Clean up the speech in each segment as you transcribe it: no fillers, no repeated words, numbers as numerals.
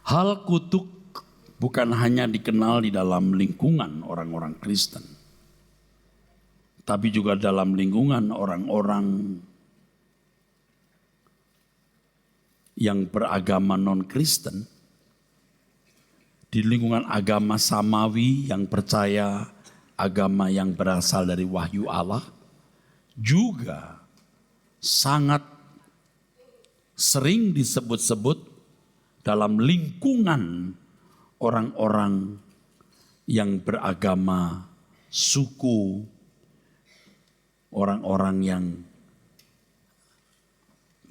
Hal kutuk bukan hanya dikenal di dalam lingkungan orang-orang Kristen, tapi juga dalam lingkungan orang-orang yang beragama non-Kristen, di lingkungan agama samawi yang percaya agama yang berasal dari wahyu Allah, juga sangat sering disebut-sebut dalam lingkungan orang-orang yang beragama suku, orang-orang yang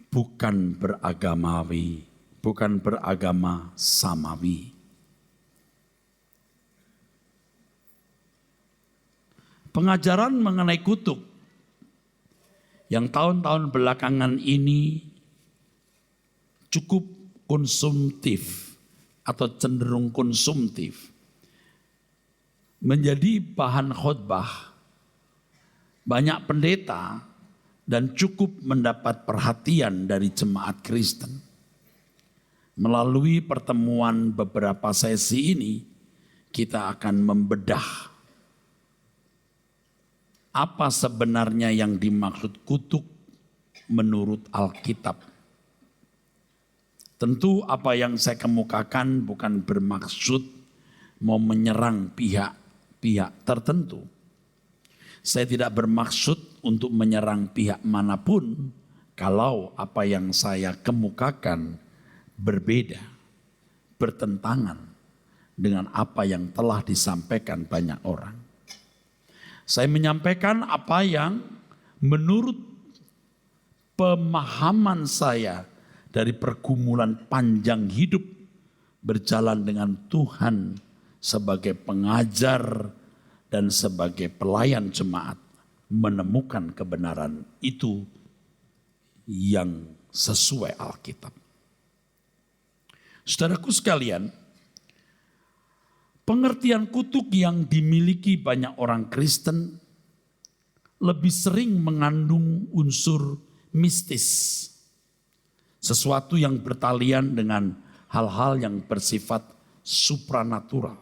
bukan beragamawi, bukan beragama samawi. Pengajaran mengenai kutuk yang tahun-tahun belakangan ini cukup konsumtif atau cenderung konsumtif menjadi bahan khotbah banyak pendeta dan cukup mendapat perhatian dari jemaat Kristen. Melalui pertemuan beberapa sesi ini kita akan membedah apa sebenarnya yang dimaksud kutuk menurut Alkitab. Tentu apa yang saya kemukakan bukan bermaksud mau menyerang pihak-pihak tertentu. Saya tidak bermaksud untuk menyerang pihak manapun kalau apa yang saya kemukakan berbeda, bertentangan dengan apa yang telah disampaikan banyak orang. Saya menyampaikan apa yang menurut pemahaman saya dari pergumulan panjang hidup berjalan dengan Tuhan sebagai pengajar dan sebagai pelayan jemaat, menemukan kebenaran itu yang sesuai Alkitab. Saudaraku sekalian, pengertian kutuk yang dimiliki banyak orang Kristen lebih sering mengandung unsur mistis. Sesuatu yang bertalian dengan hal-hal yang bersifat supranatural.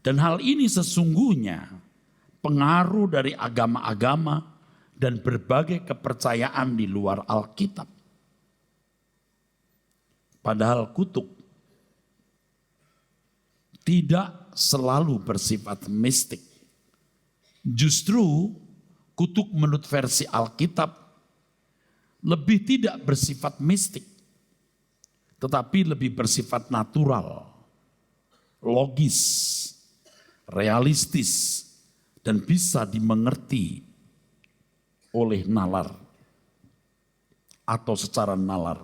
Dan hal ini sesungguhnya pengaruh dari agama-agama dan berbagai kepercayaan di luar Alkitab. Padahal kutuk tidak selalu bersifat mistik. Justru kutuk menurut versi Alkitab lebih tidak bersifat mistik, tetapi lebih bersifat natural, logis, realistis, dan bisa dimengerti oleh nalar atau secara nalar.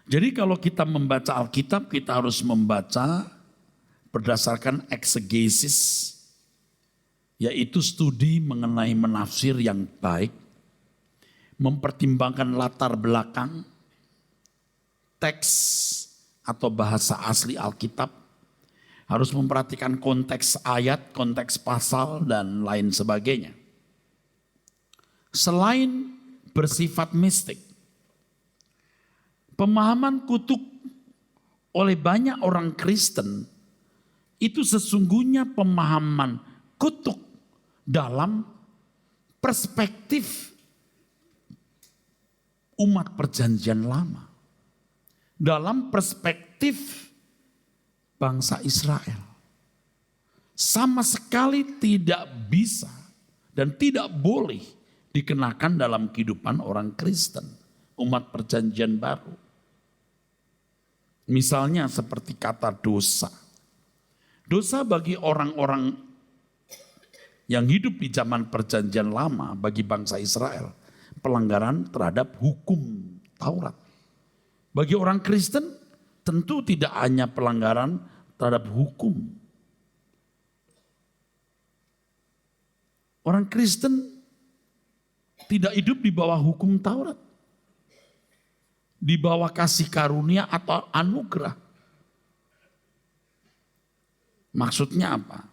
Jadi kalau kita membaca Alkitab, kita harus membaca berdasarkan eksegesis, yaitu studi mengenai menafsir yang baik, mempertimbangkan latar belakang, teks atau bahasa asli Alkitab, harus memperhatikan konteks ayat, konteks pasal, dan lain sebagainya. Selain bersifat mistik, pemahaman kutuk oleh banyak orang Kristen itu sesungguhnya pemahaman kutuk dalam perspektif umat perjanjian lama. Dalam perspektif bangsa Israel. Sama sekali tidak bisa dan tidak boleh dikenakan dalam kehidupan orang Kristen. Umat perjanjian baru. Misalnya seperti kata dosa. Dosa bagi orang-orang yang hidup di zaman perjanjian lama bagi bangsa Israel, pelanggaran terhadap hukum Taurat. Bagi orang Kristen tentu tidak hanya pelanggaran terhadap hukum. Orang Kristen tidak hidup di bawah hukum Taurat. Di bawah kasih karunia atau anugerah. Maksudnya apa?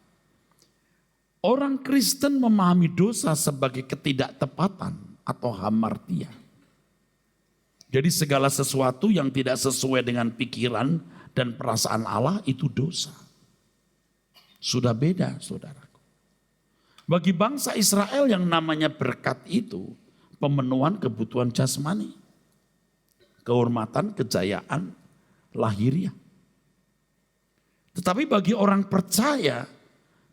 Orang Kristen memahami dosa sebagai ketidaktepatan atau hamartia. Jadi segala sesuatu yang tidak sesuai dengan pikiran dan perasaan Allah itu dosa. Sudah beda, saudaraku. Bagi bangsa Israel yang namanya berkat itu pemenuhan kebutuhan jasmani, kehormatan, kejayaan, lahiriah. Tetapi bagi orang percaya,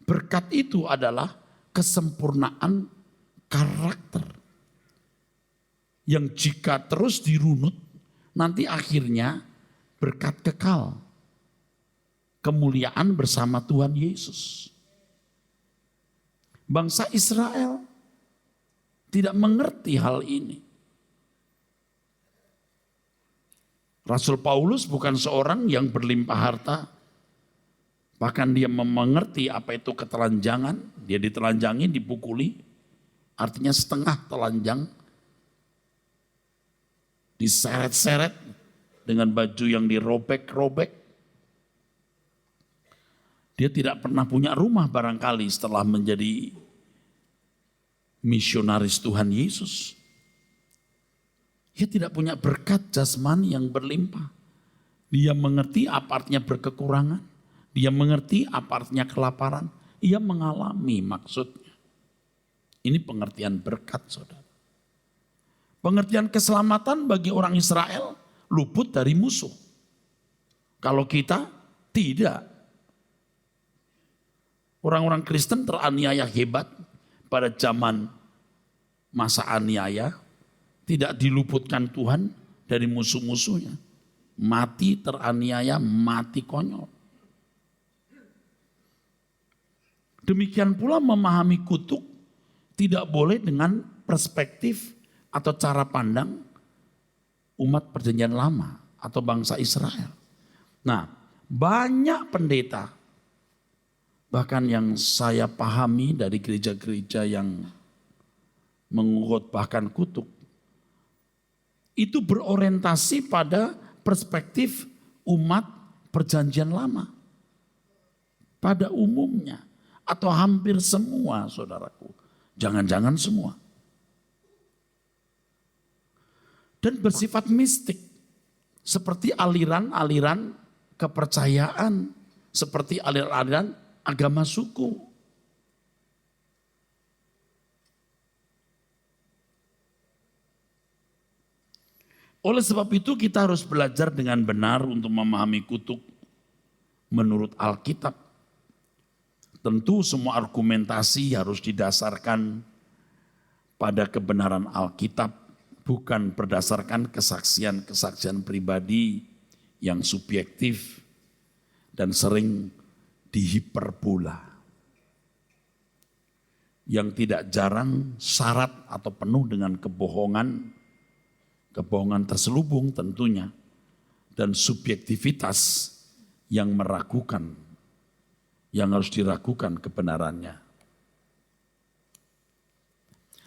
berkat itu adalah kesempurnaan karakter. Yang jika terus dirunut, nanti akhirnya berkat kekal. Kemuliaan bersama Tuhan Yesus. Bangsa Israel tidak mengerti hal ini. Rasul Paulus bukan seorang yang berlimpah harta. Bahkan dia mengerti apa itu ketelanjangan. Dia ditelanjangi, dipukuli. Artinya setengah telanjang. Diseret-seret dengan baju yang dirobek-robek. Dia tidak pernah punya rumah barangkali setelah menjadi misionaris Tuhan Yesus. Dia tidak punya berkat jasmani yang berlimpah. Dia mengerti apa artinya berkekurangan. Dia mengerti apa artinya kelaparan. Ia mengalami maksudnya. Ini pengertian berkat, saudara. Pengertian keselamatan bagi orang Israel luput dari musuh. Kalau kita tidak. Orang-orang Kristen teraniaya hebat pada zaman masa aniaya. Tidak diluputkan Tuhan dari musuh-musuhnya. Mati teraniaya, mati konyol. Demikian pula memahami kutuk tidak boleh dengan perspektif atau cara pandang umat perjanjian lama atau bangsa Israel. Nah, banyak pendeta bahkan yang saya pahami dari gereja-gereja yang mengkhotbahkan kutuk itu berorientasi pada perspektif umat perjanjian lama. Pada umumnya atau hampir semua, saudaraku. Jangan-jangan semua. Dan bersifat mistik. Seperti aliran-aliran kepercayaan. Seperti aliran-aliran agama suku. Oleh sebab itu kita harus belajar dengan benar untuk memahami kutuk menurut Alkitab. Tentu semua argumentasi harus didasarkan pada kebenaran Alkitab, bukan berdasarkan kesaksian-kesaksian pribadi yang subjektif dan sering dihiperbola. Yang tidak jarang syarat atau penuh dengan kebohongan terselubung tentunya, dan subjektivitas yang meragukan, yang harus diragukan kebenarannya.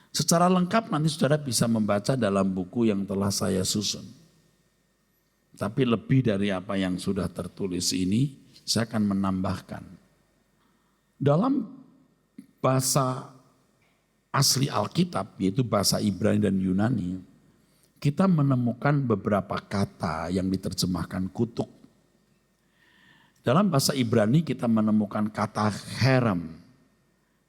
Secara lengkap nanti saudara bisa membaca dalam buku yang telah saya susun. Tapi lebih dari apa yang sudah tertulis ini, saya akan menambahkan. Dalam bahasa asli Alkitab, yaitu bahasa Ibrani dan Yunani, kita menemukan beberapa kata yang diterjemahkan kutuk. Dalam bahasa Ibrani kita menemukan kata herem.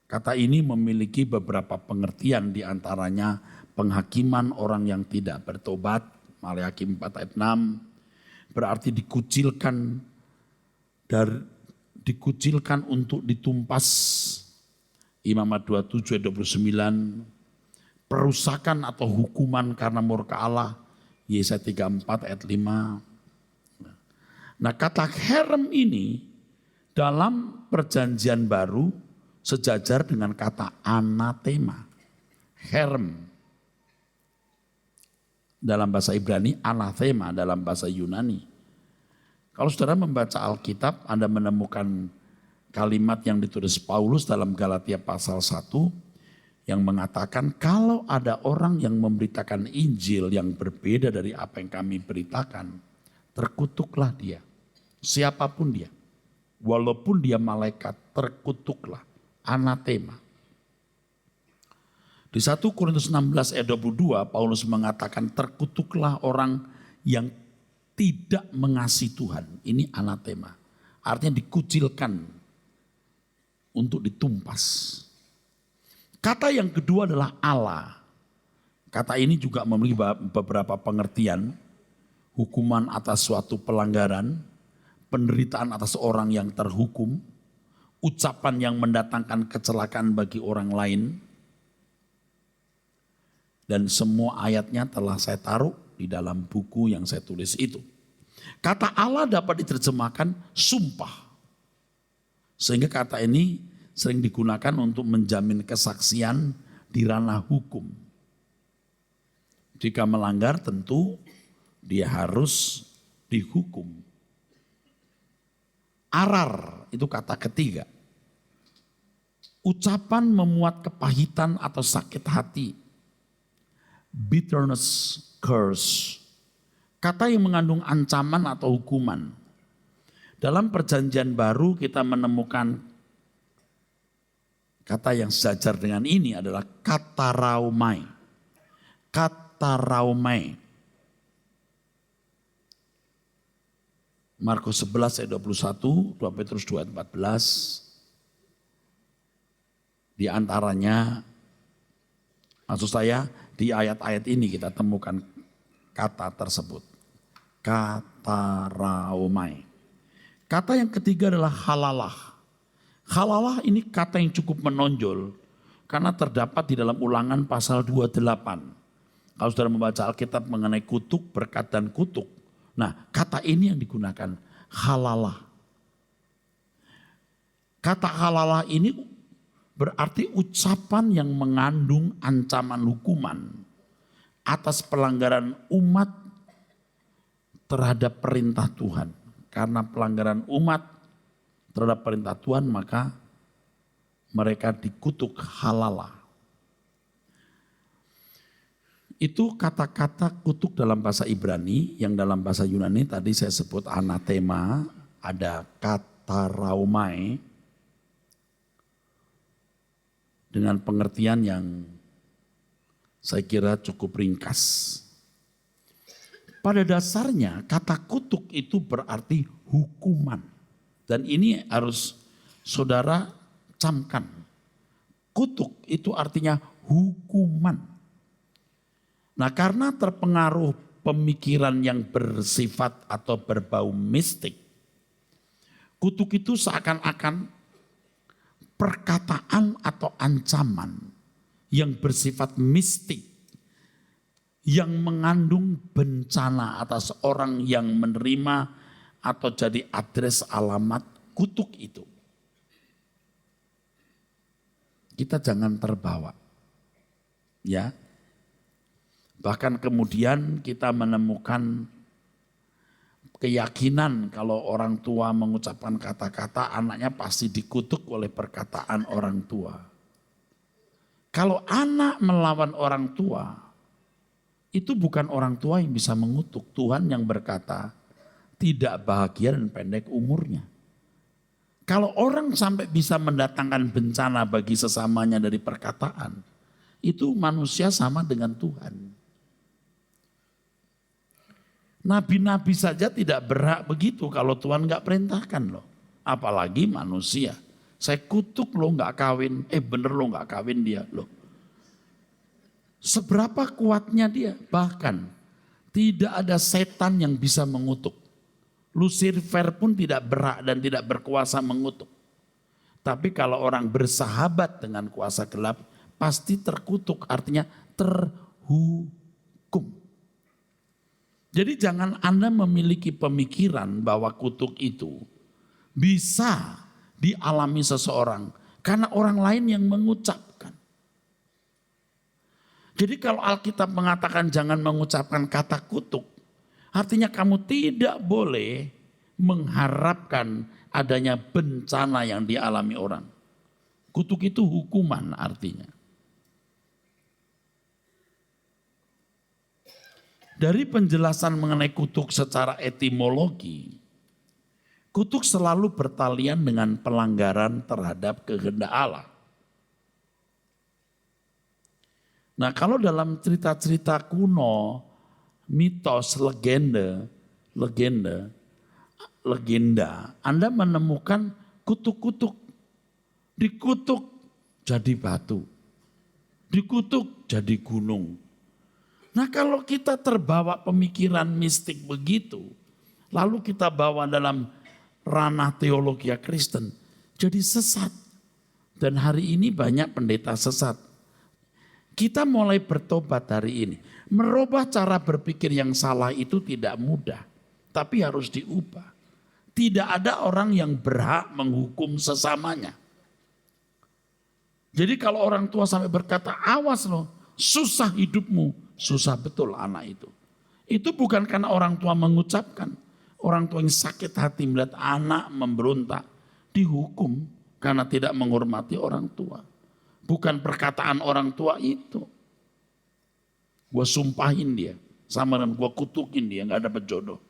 Kata ini memiliki beberapa pengertian, diantaranya penghakiman orang yang tidak bertobat, Maleakhi 4 ayat 6, berarti dikucilkan untuk ditumpas, Imamat 27 ayat 29, perusakan atau hukuman karena murka Allah, Yesaya 34 ayat 5. Nah, kata herem ini dalam perjanjian baru sejajar dengan kata anatema. Herem dalam bahasa Ibrani, anathema dalam bahasa Yunani. Kalau saudara membaca Alkitab, Anda menemukan kalimat yang ditulis Paulus dalam Galatia pasal 1 yang mengatakan kalau ada orang yang memberitakan Injil yang berbeda dari apa yang kami beritakan, terkutuklah dia. Siapapun dia. Walaupun dia malaikat, terkutuklah. Anatema. Di 1 Korintus 16 ayat 22 Paulus mengatakan terkutuklah orang yang tidak mengasihi Tuhan. Ini anatema. Artinya dikucilkan untuk ditumpas. Kata yang kedua adalah Allah. Kata ini juga memiliki beberapa pengertian. Hukuman atas suatu pelanggaran, penderitaan atas orang yang terhukum, ucapan yang mendatangkan kecelakaan bagi orang lain. Dan semua ayatnya telah saya taruh di dalam buku yang saya tulis itu. Kata Allah dapat diterjemahkan sumpah. Sehingga kata ini sering digunakan untuk menjamin kesaksian di ranah hukum. Jika melanggar tentu dia harus dihukum. Arar itu kata ketiga. Ucapan memuat kepahitan atau sakit hati. Bitterness, curse. Kata yang mengandung ancaman atau hukuman. Dalam perjanjian baru kita menemukan kata yang sejajar dengan ini adalah kataraumai. Kataraumai. Markus 11 ayat 21, 2 Petrus 2 ayat 14. Di antaranya, maksud saya di ayat-ayat ini kita temukan kata tersebut. Kataraumai. Kata yang ketiga adalah halalah. Halalah ini kata yang cukup menonjol karena terdapat di dalam Ulangan pasal 28. Kalau saudara membaca Alkitab mengenai kutuk, berkat dan kutuk. Nah, kata ini yang digunakan, halalah. Kata halalah ini berarti ucapan yang mengandung ancaman hukuman atas pelanggaran umat terhadap perintah Tuhan. Karena pelanggaran umat terhadap perintah Tuhan maka mereka dikutuk halalah. Itu kata-kata kutuk dalam bahasa Ibrani, yang dalam bahasa Yunani tadi saya sebut anatema, ada kataraumai, dengan pengertian yang saya kira cukup ringkas. Pada dasarnya kata kutuk itu berarti hukuman. Dan ini harus saudara camkan. Kutuk itu artinya hukuman. Nah, karena terpengaruh pemikiran yang bersifat atau berbau mistik, kutuk itu seakan-akan perkataan atau ancaman yang bersifat mistik, yang mengandung bencana atas orang yang menerima atau jadi adres alamat kutuk itu. Kita jangan terbawa. Ya. Bahkan kemudian kita menemukan keyakinan kalau orang tua mengucapkan kata-kata, anaknya pasti dikutuk oleh perkataan orang tua. Kalau anak melawan orang tua, itu bukan orang tua yang bisa mengutuk. Tuhan yang berkata, tidak bahagia dan pendek umurnya. Kalau orang sampai bisa mendatangkan bencana bagi sesamanya dari perkataan, itu manusia sama dengan Tuhan. Nabi-nabi saja tidak berhak begitu kalau Tuhan gak perintahkan loh. Apalagi manusia. Saya kutuk lo gak kawin, bener lo gak kawin dia loh. Seberapa kuatnya dia? Bahkan tidak ada setan yang bisa mengutuk. Lucifer pun tidak berhak dan tidak berkuasa mengutuk. Tapi kalau orang bersahabat dengan kuasa gelap, pasti terkutuk, artinya terhukum. Jadi jangan Anda memiliki pemikiran bahwa kutuk itu bisa dialami seseorang karena orang lain yang mengucapkan. Jadi kalau Alkitab mengatakan jangan mengucapkan kata kutuk, artinya kamu tidak boleh mengharapkan adanya bencana yang dialami orang. Kutuk itu hukuman artinya. Dari penjelasan mengenai kutuk secara etimologi, kutuk selalu bertalian dengan pelanggaran terhadap kehendak Allah. Nah kalau dalam cerita-cerita kuno, mitos, legenda, Anda menemukan kutuk-kutuk. Dikutuk jadi batu, dikutuk jadi gunung. Nah kalau kita terbawa pemikiran mistik begitu, lalu kita bawa dalam ranah teologi Kristen, jadi sesat. Dan hari ini banyak pendeta sesat. Kita mulai bertobat hari ini. Merubah cara berpikir yang salah itu tidak mudah, tapi harus diubah. Tidak ada orang yang berhak menghukum sesamanya. Jadi kalau orang tua sampai berkata, awas loh, susah hidupmu. Susah betul anak itu. Itu bukan karena orang tua mengucapkan. Orang tua yang sakit hati melihat anak memberontak. Dihukum karena tidak menghormati orang tua. Bukan perkataan orang tua itu. Gue sumpahin dia. Sama dengan gue kutukin dia, gak dapat jodoh.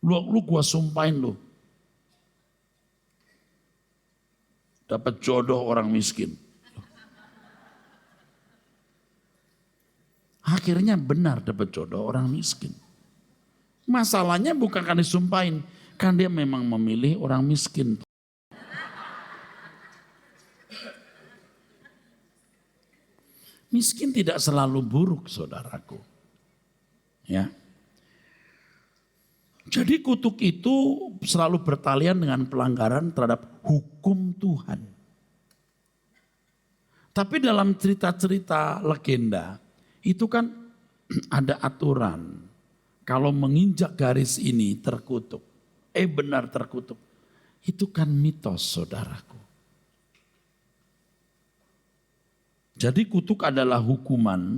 Lu gue sumpahin lu. Dapat jodoh orang miskin. Akhirnya benar dapat jodoh orang miskin. Masalahnya bukan kan disumpahin, kan dia memang memilih orang miskin. Miskin tidak selalu buruk, saudaraku. Ya. Jadi kutuk itu selalu bertalian dengan pelanggaran terhadap hukum Tuhan. Tapi dalam cerita-cerita legenda, itu kan ada aturan. Kalau menginjak garis ini terkutuk. Benar terkutuk. Itu kan mitos, saudaraku. Jadi kutuk adalah hukuman.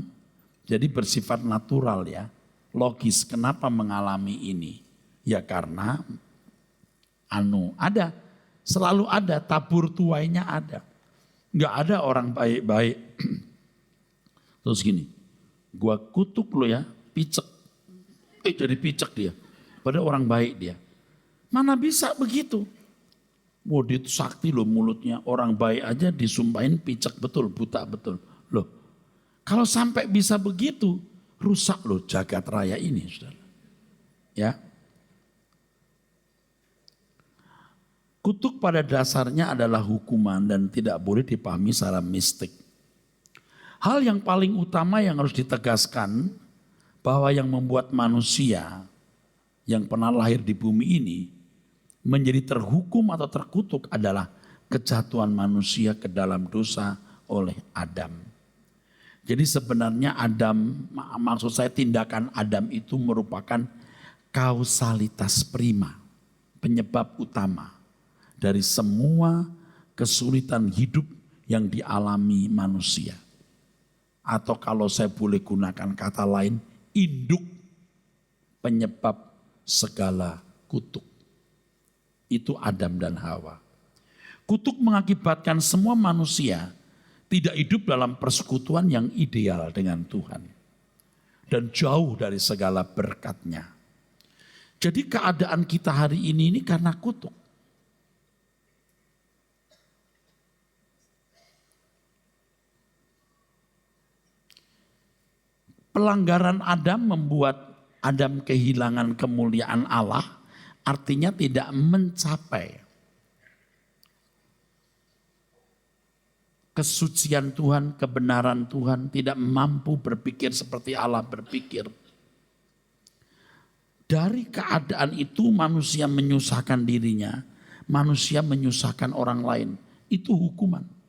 Jadi bersifat natural ya. Logis, kenapa mengalami ini? Ya karena selalu ada, tabur tuainya ada. Enggak ada orang baik-baik. Terus gini, gua kutuk lo ya, picek. Jadi picek dia. Padahal orang baik dia. Mana bisa begitu? Dia itu sakti loh mulutnya. Orang baik aja disumpahin picek betul, buta betul. Loh, kalau sampai bisa begitu, rusak loh jagat raya ini, saudara. Ya. Kutuk pada dasarnya adalah hukuman dan tidak boleh dipahami secara mistik. Hal yang paling utama yang harus ditegaskan bahwa yang membuat manusia yang pernah lahir di bumi ini menjadi terhukum atau terkutuk adalah kejatuhan manusia ke dalam dosa oleh Adam. Jadi sebenarnya maksud saya tindakan Adam itu merupakan kausalitas prima, penyebab utama dari semua kesulitan hidup yang dialami manusia. Atau kalau saya boleh gunakan kata lain, induk penyebab segala kutuk. Itu Adam dan Hawa. Kutuk mengakibatkan semua manusia tidak hidup dalam persekutuan yang ideal dengan Tuhan. Dan jauh dari segala berkat-Nya. Jadi keadaan kita hari ini karena kutuk. Pelanggaran Adam membuat Adam kehilangan kemuliaan Allah, artinya tidak mencapai kesucian Tuhan, kebenaran Tuhan, tidak mampu berpikir seperti Allah berpikir. Dari keadaan itu manusia menyusahkan dirinya, manusia menyusahkan orang lain, itu hukuman.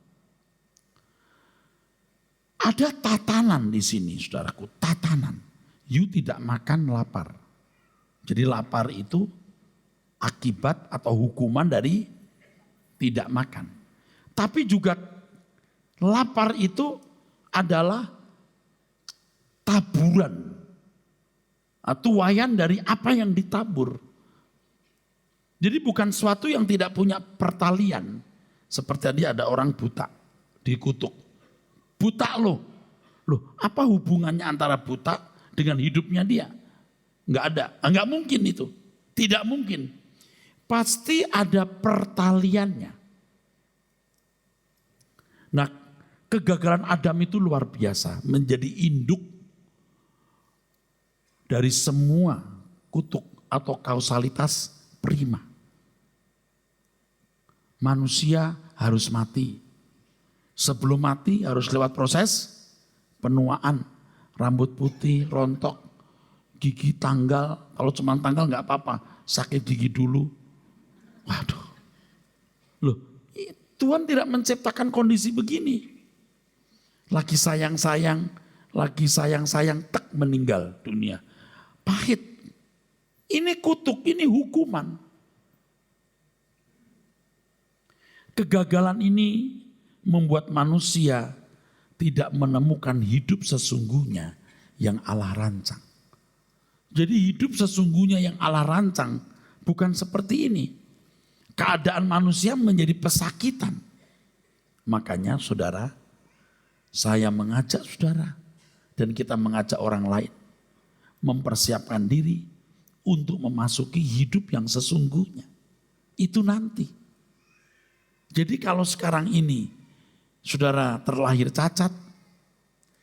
Ada tatanan di sini, saudaraku, tatanan. You tidak makan lapar. Jadi lapar itu akibat atau hukuman dari tidak makan. Tapi juga lapar itu adalah taburan. Tuaian dari apa yang ditabur. Jadi bukan suatu yang tidak punya pertalian. Seperti tadi ada orang buta, dikutuk. Buta loh, apa hubungannya antara buta dengan hidupnya dia? Enggak ada, enggak mungkin itu. Tidak mungkin. Pasti ada pertaliannya. Nah, Kegagalan Adam itu luar biasa, menjadi induk dari semua kutuk atau kausalitas prima. Manusia harus mati. Sebelum mati harus lewat proses penuaan. Rambut putih, rontok, gigi tanggal. Kalau cuma tanggal nggak apa-apa, sakit gigi dulu. Waduh. Loh, Tuhan tidak menciptakan kondisi begini. Lagi sayang-sayang, tek meninggal dunia. Pahit. Ini kutuk, ini hukuman. Kegagalan ini membuat manusia tidak menemukan hidup sesungguhnya yang Allah rancang. Jadi hidup sesungguhnya yang Allah rancang bukan seperti ini. Keadaan manusia menjadi pesakitan. Makanya saudara, saya mengajak saudara dan kita mengajak orang lain mempersiapkan diri untuk memasuki hidup yang sesungguhnya. Itu nanti. Jadi kalau sekarang ini saudara terlahir cacat,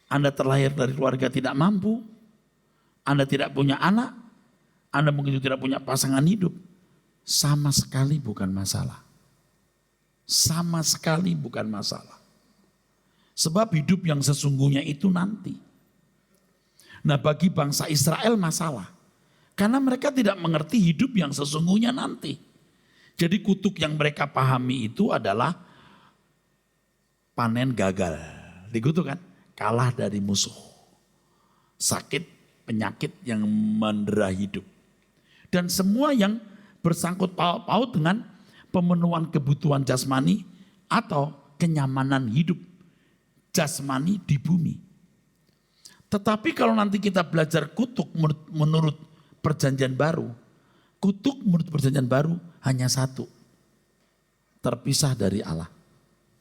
Anda terlahir dari keluarga tidak mampu, Anda tidak punya anak, Anda mungkin tidak punya pasangan hidup, sama sekali bukan masalah. Sama sekali bukan masalah. Sebab hidup yang sesungguhnya itu nanti. Nah bagi bangsa Israel masalah. Karena mereka tidak mengerti hidup yang sesungguhnya nanti. Jadi kutuk yang mereka pahami itu adalah panen gagal. Dikutuk kan? Kalah dari musuh. Sakit, penyakit yang mendera hidup. Dan semua yang bersangkut paut dengan pemenuhan kebutuhan jasmani atau kenyamanan hidup jasmani di bumi. Tetapi kalau nanti kita belajar kutuk menurut perjanjian baru, kutuk menurut perjanjian baru hanya satu, terpisah dari Allah.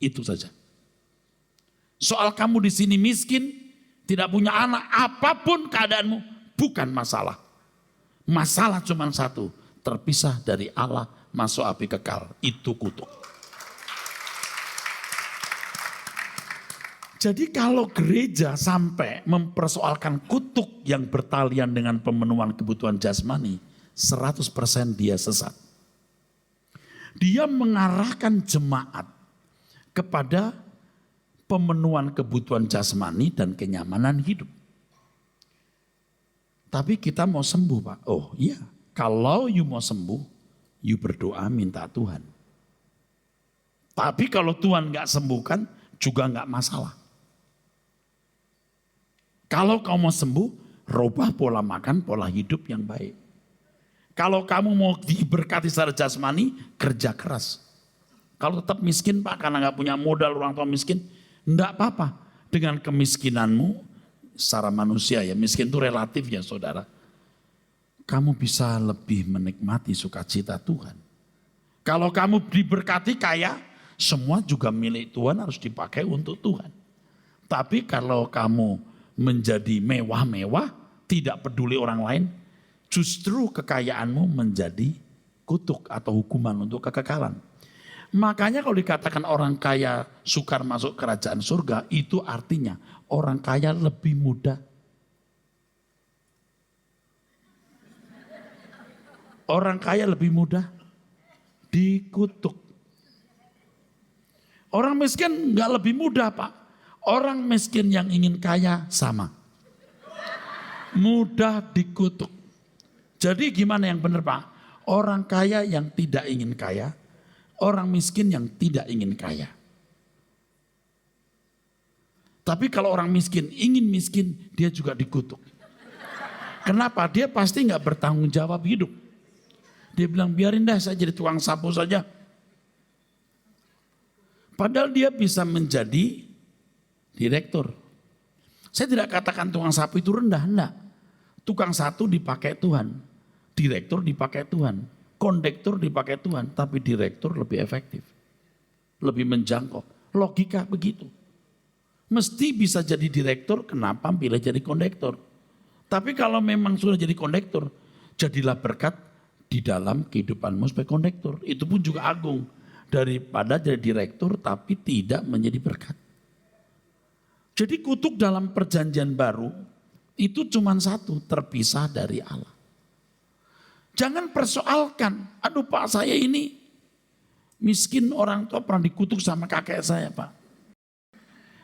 Itu saja. Soal kamu di sini miskin, tidak punya anak, apapun keadaanmu, bukan masalah. Masalah cuma satu, terpisah dari Allah, masuk api kekal. Itu kutuk. Jadi kalau gereja sampai mempersoalkan kutuk yang bertalian dengan pemenuhan kebutuhan jasmani, 100% dia sesat. Dia mengarahkan jemaat kepada pemenuhan kebutuhan jasmani dan kenyamanan hidup. Tapi kita mau sembuh Pak. Oh iya, kalau you mau sembuh, you berdoa minta Tuhan. Tapi kalau Tuhan gak sembuhkan, juga gak masalah. Kalau kamu mau sembuh, rubah pola makan, pola hidup yang baik. Kalau kamu mau diberkati secara jasmani, kerja keras. Kalau tetap miskin Pak, karena gak punya modal, orang tua miskin, enggak apa-apa. Dengan kemiskinanmu, secara manusia ya, miskin itu relatif ya saudara. Kamu bisa lebih menikmati sukacita Tuhan. Kalau kamu diberkati kaya, semua juga milik Tuhan harus dipakai untuk Tuhan. Tapi kalau kamu menjadi mewah-mewah, tidak peduli orang lain, justru kekayaanmu menjadi kutuk atau hukuman untuk kekekalan. Makanya kalau dikatakan orang kaya sukar masuk kerajaan surga, itu artinya orang kaya lebih mudah. Orang kaya lebih mudah dikutuk. Orang miskin nggak lebih mudah Pak. Orang miskin yang ingin kaya sama. Mudah dikutuk. Jadi gimana yang benar Pak? Orang kaya yang tidak ingin kaya, orang miskin yang tidak ingin kaya. Tapi kalau orang miskin ingin miskin, dia juga dikutuk. Kenapa? Dia pasti nggak bertanggung jawab hidup. Dia bilang biarin dah saya jadi tukang sapu saja. Padahal dia bisa menjadi direktur. Saya tidak katakan tukang sapu itu rendah, enggak. Tukang satu dipakai Tuhan, direktur dipakai Tuhan, kondektur dipakai Tuhan, tapi direktur lebih efektif, lebih menjangkau. Logika begitu. Mesti bisa jadi direktur, kenapa pilih jadi kondektur? Tapi kalau memang sudah jadi kondektur, jadilah berkat di dalam kehidupanmu sebagai kondektur. Itu pun juga agung daripada jadi direktur tapi tidak menjadi berkat. Jadi kutuk dalam perjanjian baru itu cuma satu, terpisah dari Allah. Jangan persoalkan, aduh Pak saya ini miskin, orang tua pernah dikutuk sama kakek saya Pak.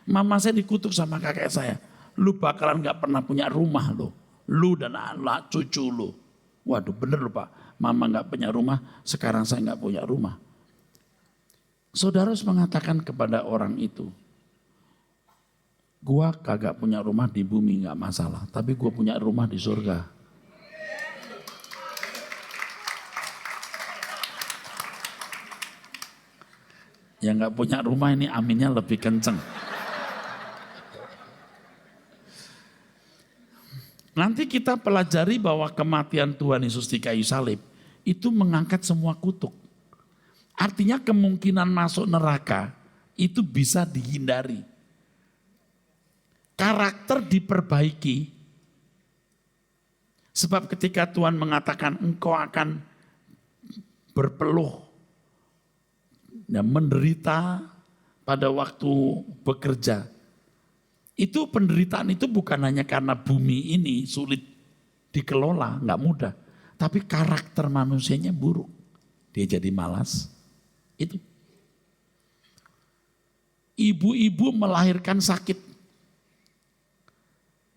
Mama saya dikutuk sama kakek saya. Lu bakalan gak pernah punya rumah lo. Lu dan anak cucu lu. Waduh bener loh Pak, mama gak punya rumah, sekarang saya gak punya rumah. Saudara harus mengatakan kepada orang itu, gua kagak punya rumah di bumi gak masalah, tapi gua punya rumah di surga. Yang gak punya rumah ini aminnya lebih kenceng. Nanti kita pelajari bahwa kematian Tuhan Yesus di kayu salib itu mengangkat semua kutuk. Artinya kemungkinan masuk neraka itu bisa dihindari. Karakter diperbaiki. Sebab ketika Tuhan mengatakan engkau akan berpeluh dan menderita pada waktu bekerja. Itu penderitaan itu bukan hanya karena bumi ini sulit dikelola, nggak mudah. Tapi karakter manusianya buruk. Dia jadi malas. Itu. Ibu-ibu melahirkan sakit.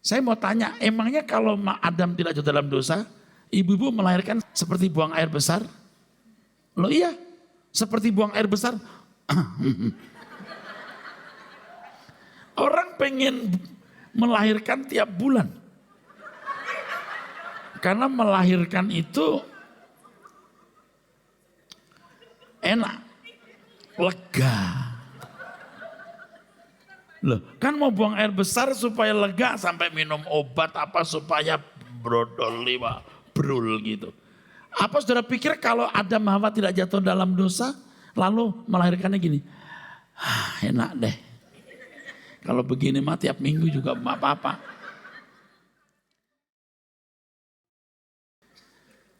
Saya mau tanya, emangnya kalau Adam tidak jatuh dalam dosa, ibu-ibu melahirkan seperti buang air besar? Loh iya, seperti buang air besar. Orang pengen melahirkan tiap bulan. Karena melahirkan itu enak, lega. Loh, kan mau buang air besar supaya lega sampai minum obat apa supaya brodol lima brul gitu. Apa saudara pikir kalau Adam Hawa tidak jatuh dalam dosa lalu melahirkannya gini? Enak deh. Kalau begini mah tiap minggu juga apa-apa.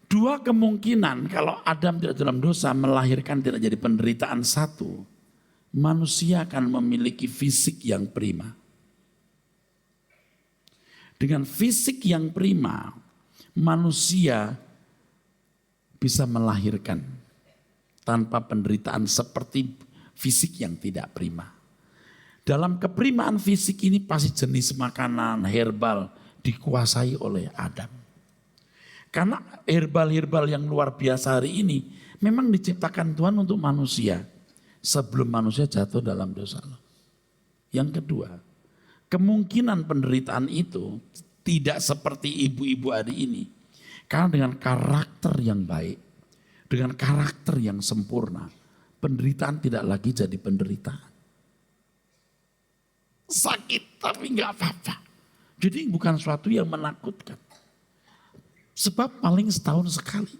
Dua kemungkinan kalau Adam tidak dalam dosa melahirkan tidak jadi penderitaan satu. Manusia akan memiliki fisik yang prima. Dengan fisik yang prima, manusia bisa melahirkan tanpa penderitaan seperti fisik yang tidak prima. Dalam keprimaan fisik ini pasti jenis makanan herbal dikuasai oleh Adam. Karena herbal-herbal yang luar biasa hari ini memang diciptakan Tuhan untuk manusia sebelum manusia jatuh dalam dosa. Yang kedua, kemungkinan penderitaan itu tidak seperti ibu-ibu hari ini. Karena dengan karakter yang baik, dengan karakter yang sempurna, penderitaan tidak lagi jadi penderitaan. Sakit tapi nggak apa-apa. Jadi bukan suatu yang menakutkan. Sebab paling setahun sekali.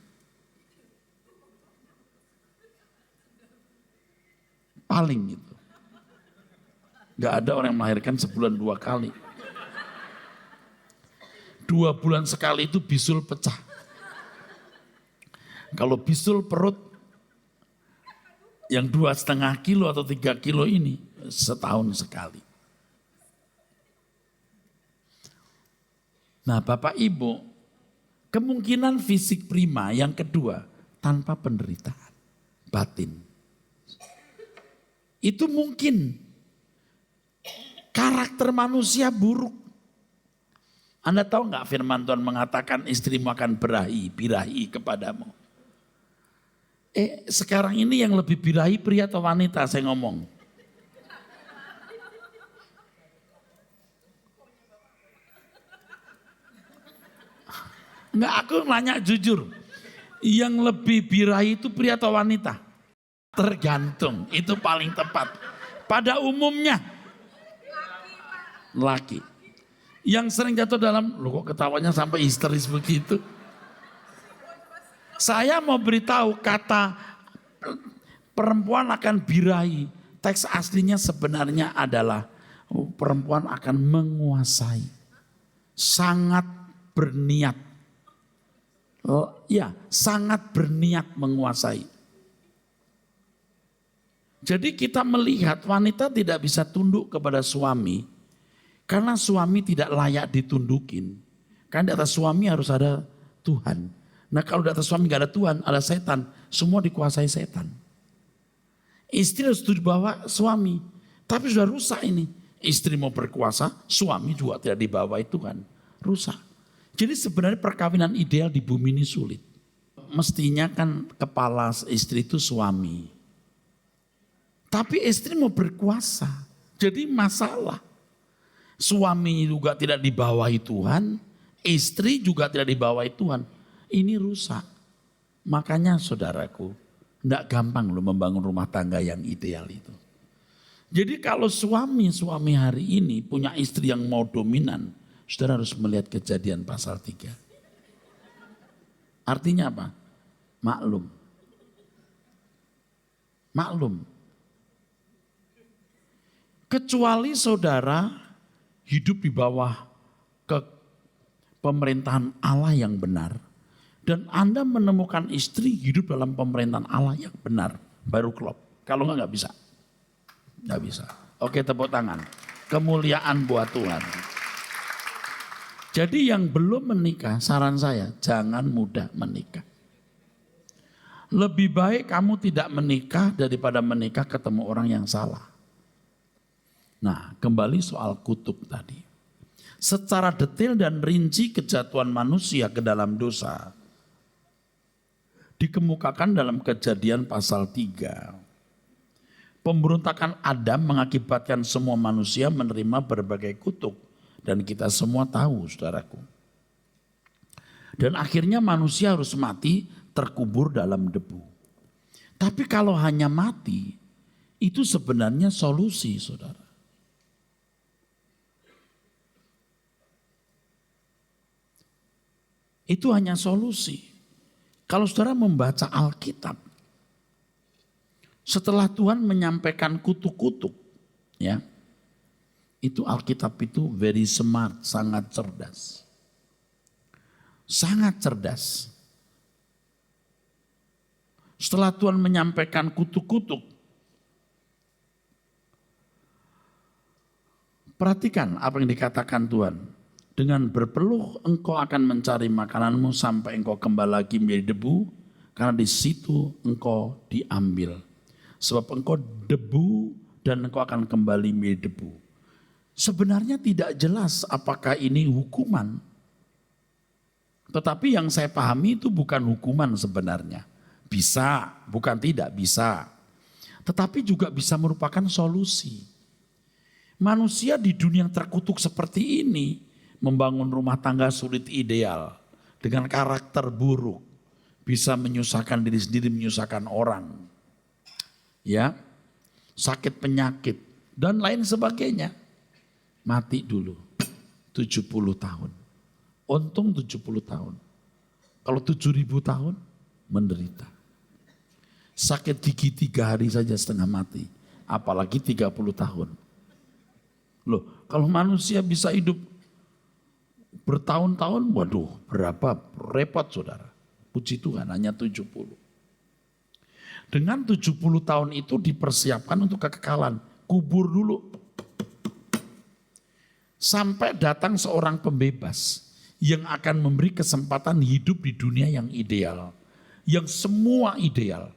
Paling gitu. Nggak ada orang yang melahirkan sebulan 2 kali. 2 bulan sekali itu bisul pecah. Kalau bisul perut yang 2,5 kilo atau 3 kilo ini setahun sekali. Nah Bapak Ibu, kemungkinan fisik prima yang kedua tanpa penderitaan batin. Itu mungkin karakter manusia buruk. Anda tahu nggak firman Tuhan mengatakan istrimu akan birahi kepadamu. Sekarang ini yang lebih birahi pria atau wanita saya ngomong. Enggak, aku nanya jujur. Yang lebih birahi itu pria atau wanita? Tergantung, itu paling tepat. Pada umumnya laki. Yang sering jatuh dalam, loh kok ketawanya sampai histeris begitu. Saya mau beritahu kata perempuan akan birahi. Teks aslinya sebenarnya adalah perempuan akan menguasai. Sangat berniat. Sangat berniat menguasai. Jadi kita melihat wanita tidak bisa tunduk kepada suami Karena suami tidak layak ditundukin. Karena di atas suami harus ada Tuhan. Nah kalau di atas suami gak ada Tuhan, ada setan. Semua dikuasai setan. Istri harus di bawah suami. Tapi sudah rusak ini. Istri mau berkuasa, suami juga tidak dibawahi Tuhan. Rusak. Jadi sebenarnya perkawinan ideal di bumi ini sulit. Mestinya kan kepala istri itu suami. Tapi istri mau berkuasa. Jadi masalah. Suami juga tidak dibawahi Tuhan. Istri juga tidak dibawahi Tuhan. Ini rusak. Makanya saudaraku, tidak gampang loh membangun rumah tangga yang ideal itu. Jadi kalau suami hari ini punya istri yang mau dominan, saudara harus melihat Kejadian pasal 3. Artinya apa? Maklum. Maklum. Kecuali saudara hidup di bawah pemerintahan Allah yang benar. Dan Anda menemukan istri hidup dalam pemerintahan Allah yang benar. Baru klop. Kalau enggak bisa. Enggak bisa. Oke, tepuk tangan. Kemuliaan buat Tuhan. Jadi yang belum menikah, saran saya jangan mudah menikah. Lebih baik kamu tidak menikah daripada menikah ketemu orang yang salah. Nah, kembali soal kutuk tadi. Secara detail dan rinci kejatuhan manusia ke dalam dosa dikemukakan dalam Kejadian pasal 3. Pemberontakan Adam mengakibatkan semua manusia menerima berbagai kutuk. Dan kita semua tahu, saudaraku. Dan akhirnya manusia harus mati terkubur dalam debu. Tapi kalau hanya mati, itu sebenarnya solusi, saudara. Itu hanya solusi. Kalau saudara membaca Alkitab, setelah Tuhan menyampaikan kutuk-kutuk, ya, itu Alkitab itu very smart, sangat cerdas. Sangat cerdas. Setelah Tuhan menyampaikan kutuk-kutuk, perhatikan apa yang dikatakan Tuhan. Dengan berpeluh engkau akan mencari makananmu sampai engkau kembali lagi menjadi debu, karena di situ engkau diambil. Sebab engkau debu dan engkau akan kembali menjadi debu. Sebenarnya tidak jelas apakah ini hukuman. Tetapi yang saya pahami itu bukan hukuman sebenarnya. Bisa, bukan tidak, bisa. Tetapi juga bisa merupakan solusi. Manusia di dunia yang terkutuk seperti ini, membangun rumah tangga sulit ideal, dengan karakter buruk, bisa menyusahkan diri sendiri, menyusahkan orang. Ya, sakit penyakit, dan lain sebagainya. Mati dulu, 70 tahun. Untung 70 tahun. Kalau 7.000 tahun, menderita. Sakit gigi 3 hari saja setengah mati. Apalagi 30 tahun. Loh, kalau manusia bisa hidup bertahun-tahun, waduh berapa repot saudara. Puji Tuhan hanya 70. Dengan 70 tahun itu dipersiapkan untuk kekekalan. Kubur dulu. Sampai datang seorang pembebas yang akan memberi kesempatan hidup di dunia yang ideal. Yang semua ideal.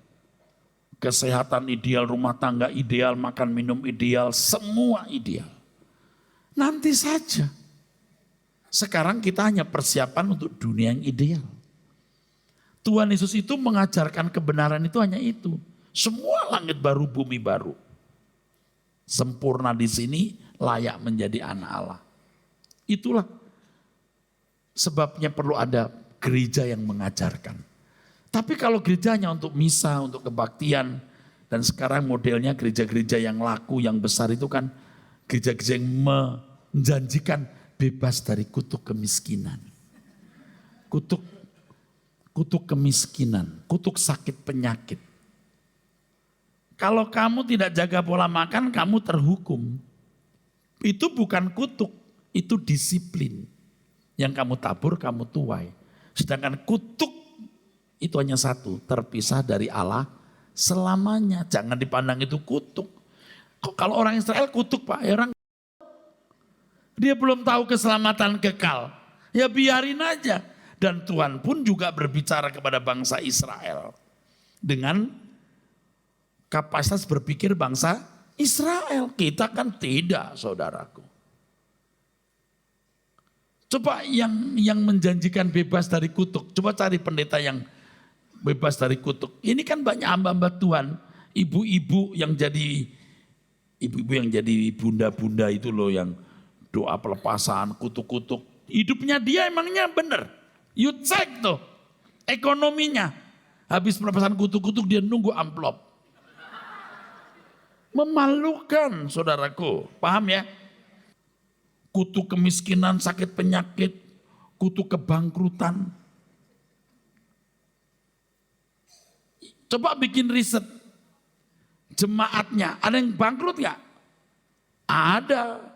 Kesehatan ideal, rumah tangga ideal, makan minum ideal, semua ideal. Nanti saja. Sekarang kita hanya persiapan untuk dunia yang ideal. Tuhan Yesus itu mengajarkan kebenaran itu hanya itu. Semua langit baru, bumi baru. Sempurna di sini, layak menjadi anak Allah. Itulah sebabnya perlu ada gereja yang mengajarkan. Tapi kalau gerejanya untuk misa, untuk kebaktian, dan sekarang modelnya gereja-gereja yang laku, yang besar itu kan gereja-gereja yang menjanjikan bebas dari kutuk kemiskinan. Kutuk kemiskinan, kutuk sakit penyakit. Kalau kamu tidak jaga pola makan, kamu terhukum. Itu bukan kutuk, itu disiplin. Yang kamu tabur, kamu tuai. Sedangkan kutuk itu hanya satu, terpisah dari Allah selamanya. Jangan dipandang itu kutuk. Kalau orang Israel kutuk Pak, orang Dia belum tahu keselamatan kekal. Ya biarin aja. Dan Tuhan pun juga berbicara kepada bangsa Israel. Dengan kapasitas berpikir bangsa Israel. Kita kan tidak, saudaraku. Coba yang menjanjikan bebas dari kutuk. Coba cari pendeta yang bebas dari kutuk. Ini kan banyak hamba-hamba Tuhan. Ibu-ibu yang jadi bunda-bunda itu loh, yang doa pelepasan, kutuk-kutuk. Hidupnya dia emangnya benar. You check tuh ekonominya. Habis pelepasan kutuk-kutuk dia nunggu amplop. Memalukan, saudaraku. Paham ya? Kutuk kemiskinan, sakit penyakit, kutuk kebangkrutan. Coba bikin riset. Jemaatnya, ada yang bangkrut gak? Ada.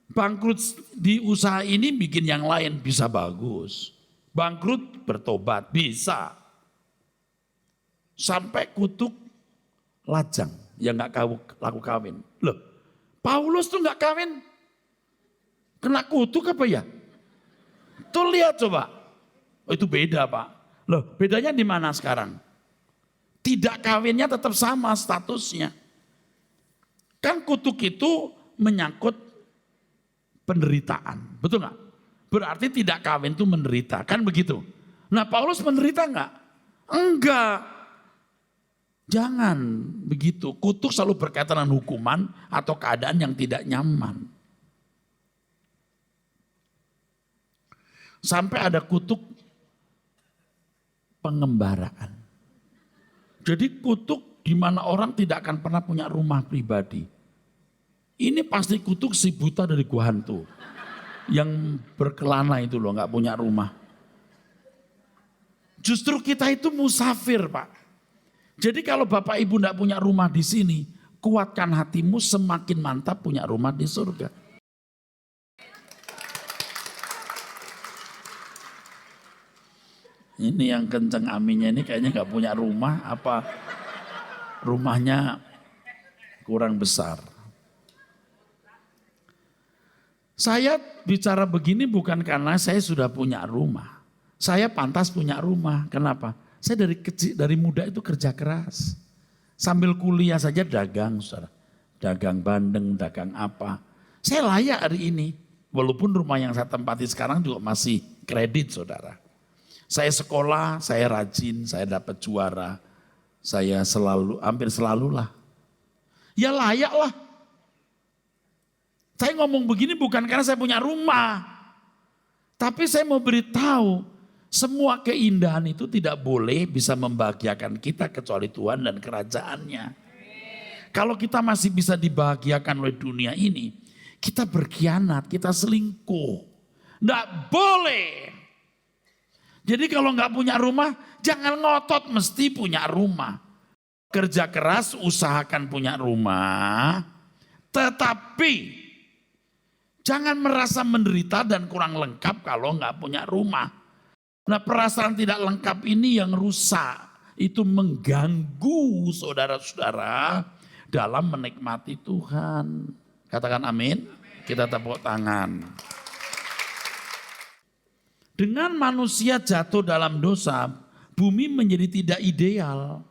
Bangkrut di usaha ini bikin yang lain bisa bagus. Bangkrut bertobat, bisa. Sampai kutuk lajang yang gak laku kawin. Loh, Paulus tuh gak kawin. Kena kutuk apa ya? Tuh lihat coba. Oh, itu beda Pak. Loh, bedanya di mana sekarang? Tidak kawinnya tetap sama statusnya. Kan kutuk itu menyangkut penderitaan. Betul nggak? Berarti tidak kawin itu menderita. Kan begitu. Nah Paulus menderita nggak? Enggak. Jangan begitu. Kutuk selalu berkaitan dengan hukuman atau keadaan yang tidak nyaman. Sampai ada kutuk pengembaraan. Jadi kutuk di mana orang tidak akan pernah punya rumah pribadi. Ini pasti kutuk si buta dari gua hantu. Yang berkelana itu loh, gak punya rumah. Justru kita itu musafir Pak. Jadi kalau Bapak Ibu gak punya rumah di sini, kuatkan hatimu, semakin mantap punya rumah di surga. Ini yang kenceng aminnya ini kayaknya gak punya rumah, apa rumahnya kurang besar. Saya bicara begini bukan karena saya sudah punya rumah. Saya pantas punya rumah. Kenapa? Saya dari kecil, dari muda itu kerja keras. Sambil kuliah saja dagang, saudara. Dagang bandeng, dagang apa. Saya layak hari ini. Walaupun rumah yang saya tempati sekarang juga masih kredit, saudara. Saya sekolah, saya rajin, saya dapat juara. Saya hampir selalu lah. Ya layak lah. Saya ngomong begini bukan karena saya punya rumah. Tapi saya mau beritahu, semua keindahan itu tidak boleh bisa membahagiakan kita kecuali Tuhan dan kerajaannya. Kalau kita masih bisa dibahagiakan oleh dunia ini, kita berkhianat, kita selingkuh. Nggak boleh. Jadi kalau nggak punya rumah, jangan ngotot mesti punya rumah. Kerja keras, usahakan punya rumah. Tetapi jangan merasa menderita dan kurang lengkap kalau nggak punya rumah. Nah perasaan tidak lengkap ini yang rusak. Itu mengganggu saudara-saudara dalam menikmati Tuhan. Katakan amin. Kita tepuk tangan. Dengan manusia jatuh dalam dosa, bumi menjadi tidak ideal.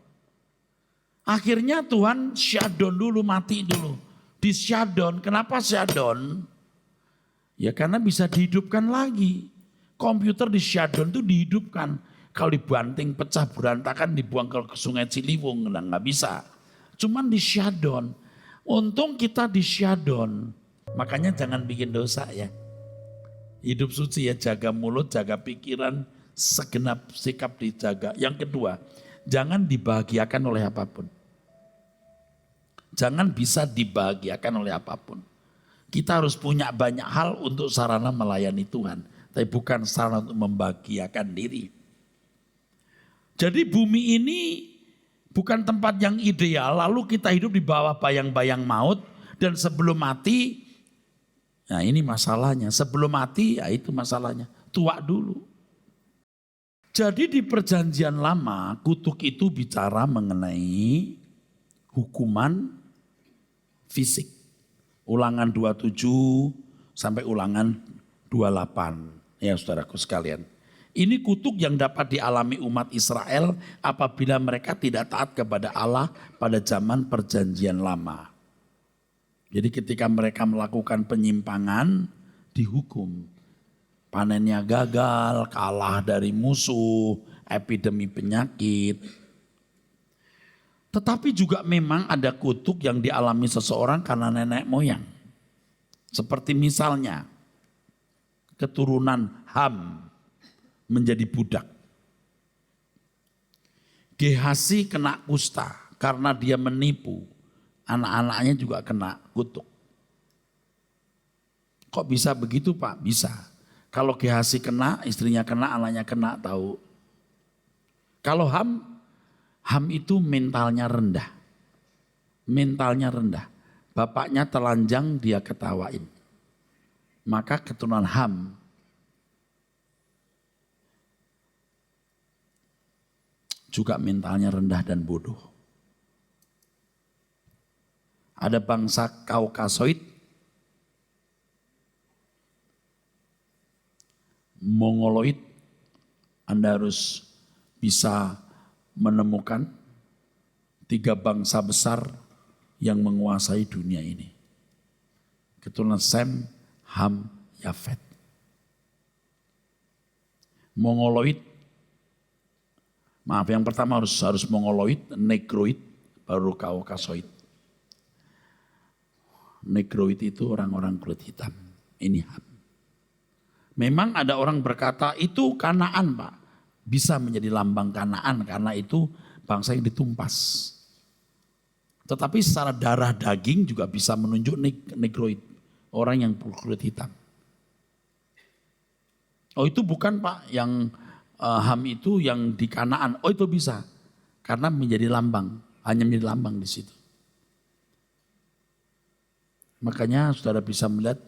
Akhirnya Tuhan shutdown dulu, mati dulu. Di shutdown, kenapa shutdown? Ya karena bisa dihidupkan lagi. Komputer di shutdown itu dihidupkan. Kalau dibanting, pecah, berantakan, dibuang ke sungai Ciliwung, nggak bisa. Cuman di shutdown. Untung kita di shutdown. Makanya jangan bikin dosa ya. Hidup suci ya, jaga mulut, jaga pikiran, segenap sikap dijaga. Yang kedua, jangan dibahagiakan oleh apapun. Jangan bisa dibahagiakan oleh apapun. Kita harus punya banyak hal untuk sarana melayani Tuhan. Tapi bukan sarana untuk membahagiakan diri. Jadi bumi ini bukan tempat yang ideal, lalu kita hidup di bawah bayang-bayang maut. Dan sebelum mati, nah ini masalahnya, sebelum mati ya itu masalahnya, tua dulu. Jadi di perjanjian lama kutuk itu bicara mengenai hukuman fisik. Ulangan 27, sampai Ulangan 28. Ya saudaraku sekalian. Ini kutuk yang dapat dialami umat Israel apabila mereka tidak taat kepada Allah pada zaman perjanjian lama. Jadi ketika mereka melakukan penyimpangan, dihukum. Panennya gagal, kalah dari musuh, epidemi penyakit. Tetapi juga memang ada kutuk yang dialami seseorang karena nenek moyang. Seperti misalnya keturunan Ham menjadi budak. Gehasi kena kusta karena dia menipu. Anak-anaknya juga kena kutuk. Kok bisa begitu Pak? Bisa. Kalau Gehasi kena, istrinya kena, anaknya kena, tahu. Kalau Ham itu mentalnya rendah. Mentalnya rendah. Bapaknya telanjang, dia ketawain. Maka keturunan Ham juga mentalnya rendah dan bodoh. Ada bangsa Kaukasoid, Mongoloid, Anda harus bisa menemukan 3 bangsa besar yang menguasai dunia ini. Keturunan Sem, Ham, Yafet. Mongoloid, maaf yang pertama harus Mongoloid, Negroid, baru Kaukasoid. Negroid itu orang-orang kulit hitam, ini Ham. Memang ada orang berkata itu Kanaan Pak, bisa menjadi lambang Kanaan karena itu bangsa yang ditumpas. Tetapi secara darah daging juga bisa menunjuk Negroid, orang yang kulit hitam. Oh itu bukan Pak, yang Ham itu yang di Kanaan. Oh itu bisa, karena menjadi lambang, hanya menjadi lambang di situ. Makanya saudara bisa melihat,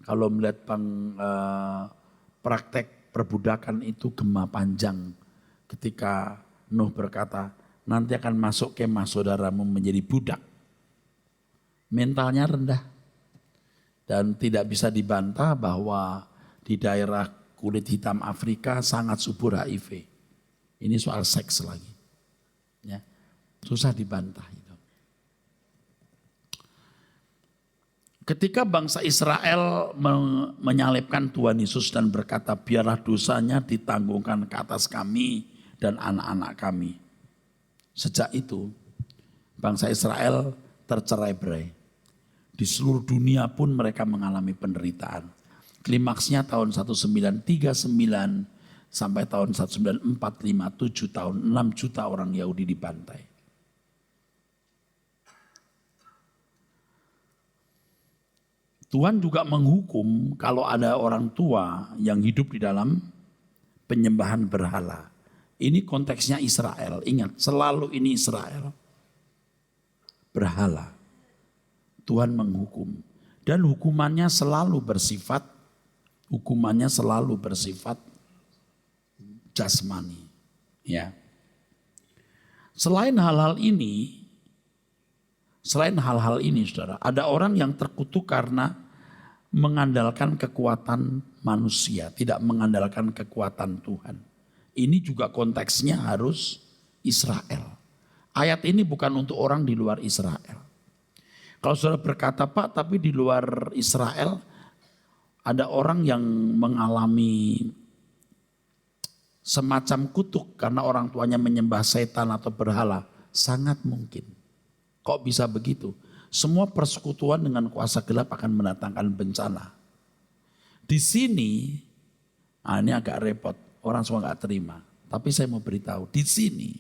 kalau melihat praktek perbudakan itu gema panjang. Ketika Nuh berkata, nanti akan masuk kemah saudaramu menjadi budak. Mentalnya rendah. Dan tidak bisa dibantah bahwa di daerah kulit hitam Afrika sangat subur HIV. Ini soal seks lagi. Ya, susah dibantah itu. Ketika bangsa Israel menyalibkan Tuhan Yesus dan berkata, biarlah dosanya ditanggungkan ke atas kami dan anak-anak kami. Sejak itu, bangsa Israel tercerai-berai. Di seluruh dunia pun mereka mengalami penderitaan. Klimaksnya tahun 1939 sampai tahun 1945, 7 tahun, 6 juta orang Yahudi dibantai. Tuhan juga menghukum kalau ada orang tua yang hidup di dalam penyembahan berhala. Ini konteksnya Israel, ingat selalu ini Israel. Berhala. Tuhan menghukum. Dan hukumannya selalu bersifat jasmani. Ya. Selain hal-hal ini saudara, ada orang yang terkutuk karena mengandalkan kekuatan manusia, tidak mengandalkan kekuatan Tuhan. Ini juga konteksnya harus Israel. Ayat ini bukan untuk orang di luar Israel. Kalau saudara berkata, Pak, tapi di luar Israel ada orang yang mengalami semacam kutuk karena orang tuanya menyembah setan atau berhala, sangat mungkin. Kok bisa begitu? Semua persekutuan dengan kuasa gelap akan mendatangkan bencana. Di sini, ini agak repot, orang semua gak terima. Tapi saya mau beritahu, di sini,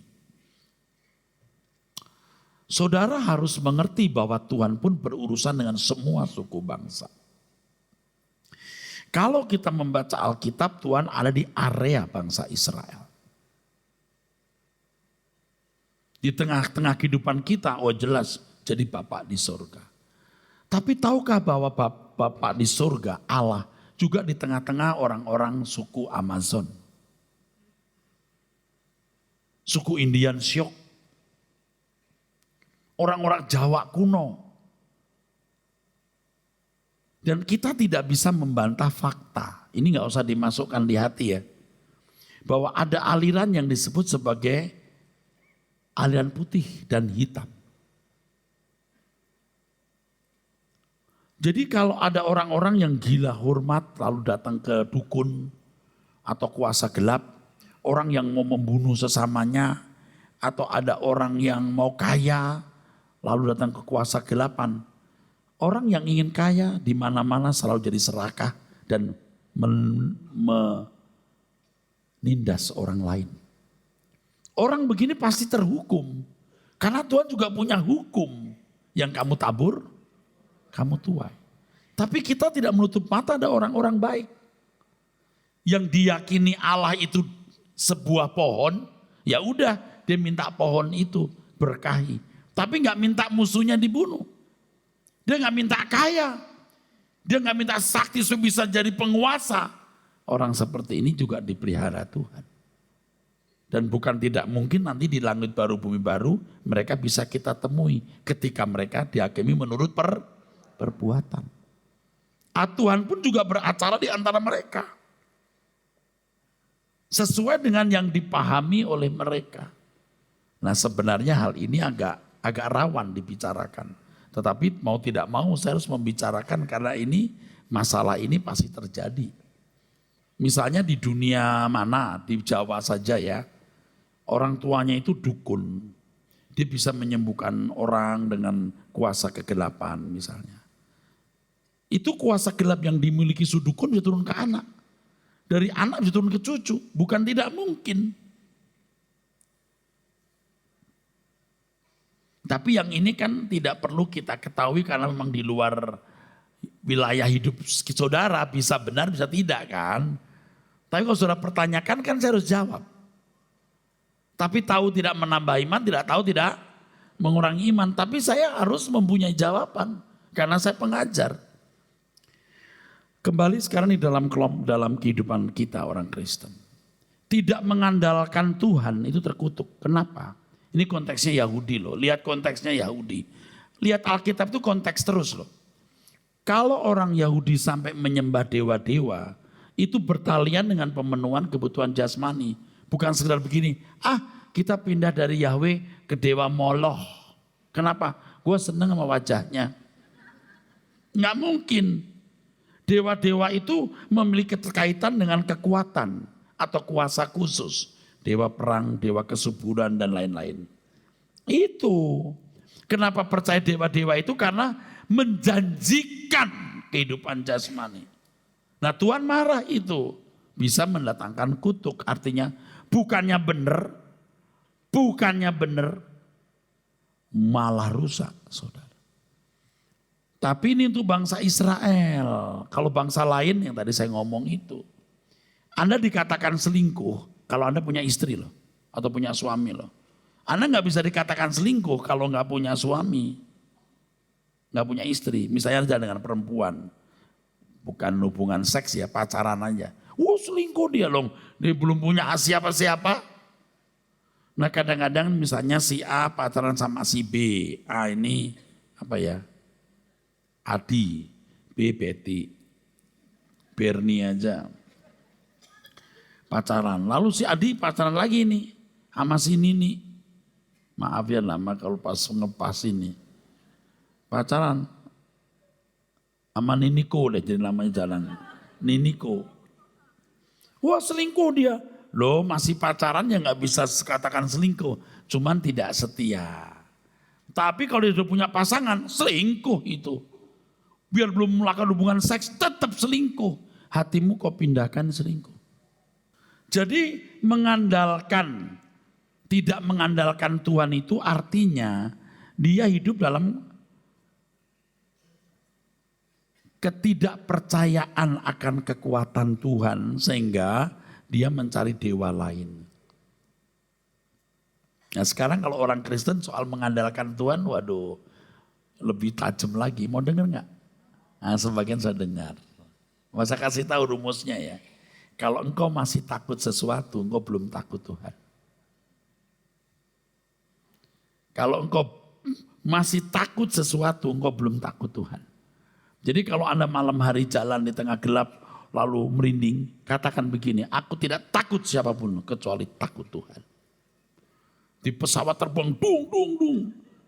saudara harus mengerti bahwa Tuhan pun berurusan dengan semua suku bangsa. Kalau kita membaca Alkitab, Tuhan ada di area bangsa Israel. Di tengah-tengah kehidupan kita, oh jelas jadi Bapak di surga. Tapi tahukah bahwa Bapak di surga, Allah, juga di tengah-tengah orang-orang suku Amazon. Suku Indian Syok. Orang-orang Jawa kuno. Dan kita tidak bisa membantah fakta. Ini nggak usah dimasukkan di hati ya. Bahwa ada aliran yang disebut sebagai aliran putih dan hitam. Jadi kalau ada orang-orang yang gila hormat lalu datang ke dukun atau kuasa gelap, orang yang mau membunuh sesamanya, atau ada orang yang mau kaya lalu datang ke kuasa gelapan. Orang yang ingin kaya di mana-mana selalu jadi serakah dan menindas orang lain. Orang begini pasti terhukum. Karena Tuhan juga punya hukum. Yang kamu tabur, kamu tuai. Tapi kita tidak menutup mata ada orang-orang baik. Yang diyakini Allah itu sebuah pohon, ya udah dia minta pohon itu berkahi. Tapi nggak minta musuhnya dibunuh. Dia nggak minta kaya. Dia nggak minta sakti supaya bisa jadi penguasa. Orang seperti ini juga dipelihara Tuhan. Dan bukan tidak mungkin nanti di langit baru bumi baru mereka bisa kita temui ketika mereka dihakimi menurut perbuatan. Tuhan pun juga beracara di antara mereka. Sesuai dengan yang dipahami oleh mereka. Nah sebenarnya hal ini agak rawan dibicarakan. Tetapi mau tidak mau saya harus membicarakan karena ini masalah ini pasti terjadi. Misalnya di dunia mana, di Jawa saja ya. Orang tuanya itu dukun. Dia bisa menyembuhkan orang dengan kuasa kegelapan misalnya. Itu kuasa gelap yang dimiliki sudukun bisa turun ke anak. Dari anak bisa turun ke cucu. Bukan tidak mungkin. Tapi yang ini kan tidak perlu kita ketahui karena memang di luar wilayah hidup saudara. Bisa benar bisa tidak kan. Tapi kalau saudara pertanyakan kan saya harus jawab. Tapi tahu tidak menambah iman, tidak tahu tidak mengurangi iman. Tapi saya harus mempunyai jawaban karena saya pengajar. Kembali sekarang di dalam kehidupan kita orang Kristen. Tidak mengandalkan Tuhan itu terkutuk. Kenapa? Ini konteksnya Yahudi loh. Lihat konteksnya Yahudi. Lihat Alkitab itu konteks terus loh. Kalau orang Yahudi sampai menyembah dewa-dewa, itu bertalian dengan pemenuhan kebutuhan jasmani. Bukan sekedar begini, kita pindah dari Yahweh ke dewa Moloch. Kenapa? Gue seneng sama wajahnya. Nggak mungkin. Dewa-dewa itu memiliki keterkaitan dengan kekuatan atau kuasa khusus. Dewa perang, dewa kesuburan dan lain-lain. Itu. Kenapa percaya dewa-dewa itu? Karena menjanjikan kehidupan jasmani. Nah Tuhan marah itu. Bisa mendatangkan kutuk. Artinya bukannya benar, malah rusak saudara. Tapi ini untuk bangsa Israel. Kalau bangsa lain yang tadi saya ngomong itu. Anda dikatakan selingkuh kalau Anda punya istri loh. Atau punya suami loh. Anda gak bisa dikatakan selingkuh kalau gak punya suami. Gak punya istri. Misalnya dengan perempuan. Bukan hubungan seks ya, pacaran aja. Selingkuh dia loh. Dia belum punya siapa-siapa. Nah kadang-kadang misalnya si A pacaran sama si B. A ini apa ya? Adi, B Betty, Bernie aja. Pacaran. Lalu si Adi pacaran lagi nih. Sama si Nini. Maaf ya lama kalau pas ngepas ini. Pacaran. Sama Niniko deh jadi namanya jalan. Niniko. Selingkuh dia. Loh masih pacaran ya gak bisa katakan selingkuh. Cuman tidak setia. Tapi kalau dia sudah punya pasangan, selingkuh itu. Biar belum melakukan hubungan seks, tetap selingkuh. Hatimu kau pindahkan selingkuh. Jadi tidak mengandalkan Tuhan itu artinya dia hidup dalam ketidakpercayaan akan kekuatan Tuhan sehingga dia mencari dewa lain. Nah sekarang kalau orang Kristen soal mengandalkan Tuhan, waduh lebih tajam lagi. Mau dengar nggak? Nah sebagian saya dengar. Masa kasih tahu rumusnya ya. Kalau engkau masih takut sesuatu, engkau belum takut Tuhan. Kalau engkau masih takut sesuatu, engkau belum takut Tuhan. Jadi kalau Anda malam hari jalan di tengah gelap lalu merinding, katakan begini, aku tidak takut siapapun kecuali takut Tuhan. Di pesawat terbang, dung, dung, dung.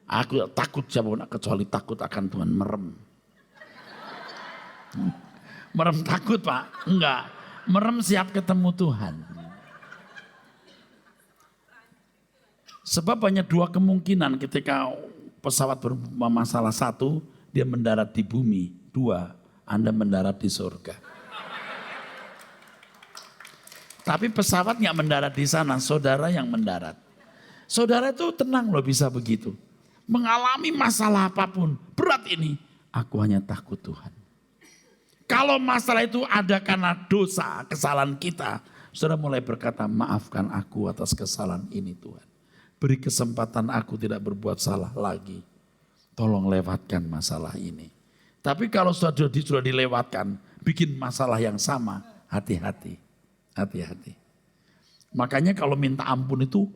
Aku tidak takut siapapun kecuali takut akan Tuhan. Merem. Merem takut Pak? Enggak. Merem siap ketemu Tuhan. Sebab hanya dua kemungkinan ketika pesawat bermasalah. Satu, dia mendarat di bumi. Dua, Anda mendarat di surga. Tapi pesawat nggak mendarat di sana, saudara yang mendarat. Saudara itu tenang loh bisa begitu. Mengalami masalah apapun, berat ini, aku hanya takut Tuhan. Kalau masalah itu ada karena dosa, kesalahan kita, saudara mulai berkata, maafkan aku atas kesalahan ini Tuhan. Beri kesempatan aku tidak berbuat salah lagi. Tolong lewatkan masalah ini. Tapi kalau sudah dilewatkan, bikin masalah yang sama, hati-hati. Hati-hati. Makanya kalau minta ampun itu,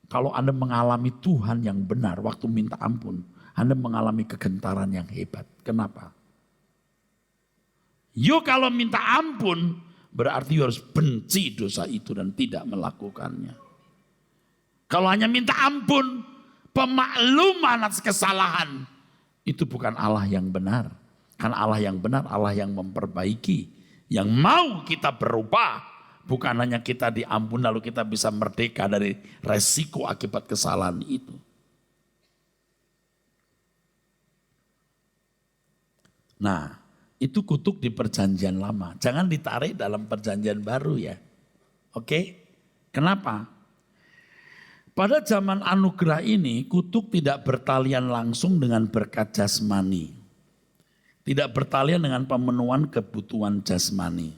kalau Anda mengalami Tuhan yang benar, waktu minta ampun, Anda mengalami kegentaran yang hebat. Kenapa? Yuk kalau minta ampun, berarti harus benci dosa itu dan tidak melakukannya. Kalau hanya minta ampun, pemakluman atas kesalahan, itu bukan Allah yang benar. Karena Allah yang benar, Allah yang memperbaiki. Yang mau kita berubah, bukan hanya kita diampun lalu kita bisa merdeka dari resiko akibat kesalahan itu. Nah, itu kutuk di perjanjian lama. Jangan ditarik dalam perjanjian baru ya. Oke? Kenapa? Pada zaman anugerah ini, kutuk tidak bertalian langsung dengan berkat jasmani. Tidak bertalian dengan pemenuhan kebutuhan jasmani.